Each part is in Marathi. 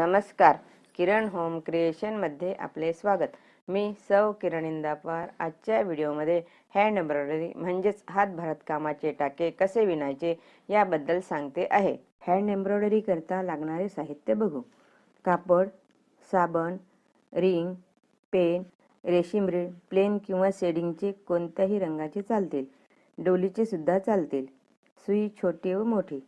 नमस्कार. किरण होम क्रिएशन मध्ये आपले स्वागत. मी सौ किरण इंदापवार. आजच्या व्हिडिओमध्ये हँड एम्ब्रॉयडरी म्हणजेच हातभरात कामाचे टाके कसे विणायचे याबद्दल सांगते आहे. हँड एम्ब्रॉयडरी करता लागणारे साहित्य बघू. कापड, साबण, रिंग, पेन, रेशीम रीळ, प्लेन किंवा शेडिंगचे कोणत्याही रंगाचे चालतील, डोलीचे सुद्धा चालतील, सुई छोटी व मोठी,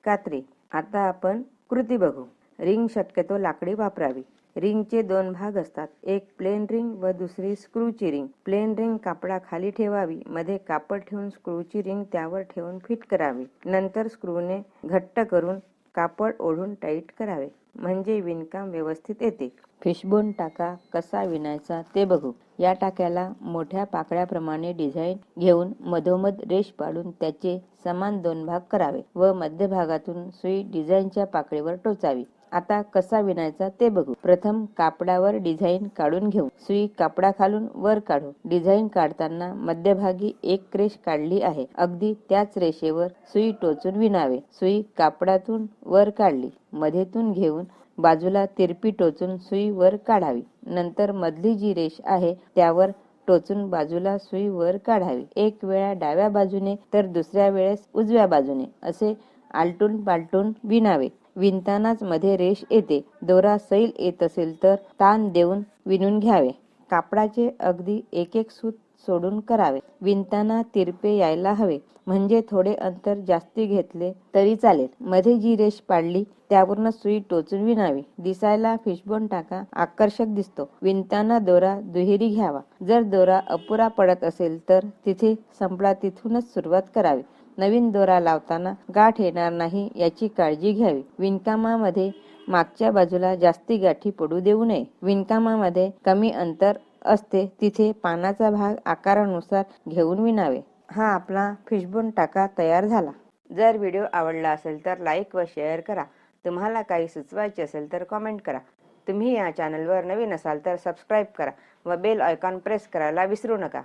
कात्री. आता आपण कृती बघू. रिंग शक्यतो लाकडी वापरावी. रिंगचे दोन भाग असतात, एक प्लेन रिंग व दुसरी स्क्रूची रिंग. प्लेन रिंग कापडाखाली ठेवावी, मध्ये कापड ठेवून स्क्रूची रिंग त्यावर ठेवून फिट करावी. नंतर स्क्रूने घट्ट करून कापड ओढून टाईट करावे, म्हणजे विणकाम व्यवस्थित येते. फिशबोन टाका कसा विणायचा ते बघू. या टाक्याला मोठ्या पाकळ्याप्रमाणे डिझाईन घेऊन मधोमध रेष पाडून त्याचे समान दोन भाग करावे व मध्यभागातून सुई डिझाईनच्या पाकळीवर टोचावी. आता कसा विणायचा ते बघू. प्रथम कापडावर डिझाईन काढून घेऊ. सुई कापडाखालून वर काढू. डिझाईन काढताना मध्यभागी एक रेष काढली आहे, अगदी त्याच रेषेवर सुई टोचून विणावे. सुई कापडातून वर काढली, मध्येतून घेऊन बाजूला तिरपी टोचून सुई वर काढावी. नंतर मधली जी रेष आहे त्यावर टोचून बाजूला सुई वर काढावी. एक वेळा डाव्या बाजूने तर दुसऱ्या वेळेस उजव्या बाजूने असे आलटून पालटून विणावे. विणतानाच मध्ये रेष येते. दोरा सैल येत असेल तर ताण देऊन विणून घ्यावे. कापडाचे अगदी एक एक सूत सोडून करावे. विणताना तिरपे यायला हवे, म्हणजे थोडे अंतर जास्ती घेतले तरी चालेल. मध्ये जी रेष पाडली त्यावरून सुई टोचून विणावी. दिसायला फिशबोन टाका आकर्षक दिसतो. विणताना दोरा दुहेरी घ्यावा. जर दोरा अपुरा पडत असेल तर तिथे संपला तिथूनच सुरुवात करावी. नवीन दोरा लावताना गाठ येणार नाही याची काळजी घ्यावी. विणकामामध्ये मागच्या बाजूला जास्ती गाठी पडू देऊ नये. विणकामामध्ये कमी अंतर असते तिथे पानाचा भाग आकारानुसार घेऊन विणावे. हा आपला फिशबोन टाका तयार झाला. जर व्हिडिओ आवडला असेल तर लाईक व शेअर करा. तुम्हाला काही सुचवायचे असेल तर कमेंट करा. तुम्ही या चॅनलवर नवीन असाल तर सबस्क्राईब करा व बेल आयकॉन प्रेस करायला विसरू नका.